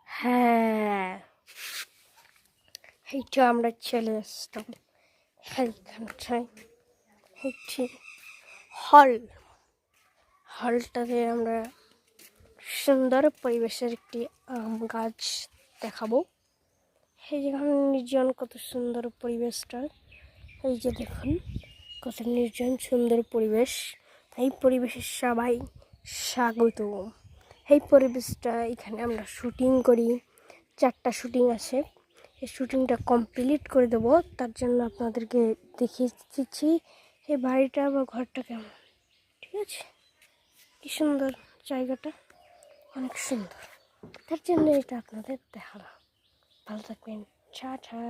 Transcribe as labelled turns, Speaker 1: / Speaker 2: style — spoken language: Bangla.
Speaker 1: হ্যাঁ, এইটা আমরা চলে আসতাম এইখানটায়। একটি হলটাতে আমরা সুন্দর পরিবেশের একটি আম গাছ দেখাবো। এই যেখানে নির্জন, কত সুন্দর পরিবেশটা। এই যে দেখুন কত নির্জন সুন্দর পরিবেশ। এই পরিবেশের সবাই স্বাগত। এই পরিবেশটা এখানে আমরা শুটিং করি, 4টা শুটিং আছে। এই শুটিংটা কমপ্লিট করে দেবো, তার জন্য আপনাদেরকে দেখিয়ে দিচ্ছি এই বাড়িটা বা ঘরটা কেমন। ঠিক আছে, কি সুন্দর জায়গাটা, অনেক সুন্দর, তার জন্য এটা আপনাদের দেখালাম। ভালো থাকবেন, টাটা।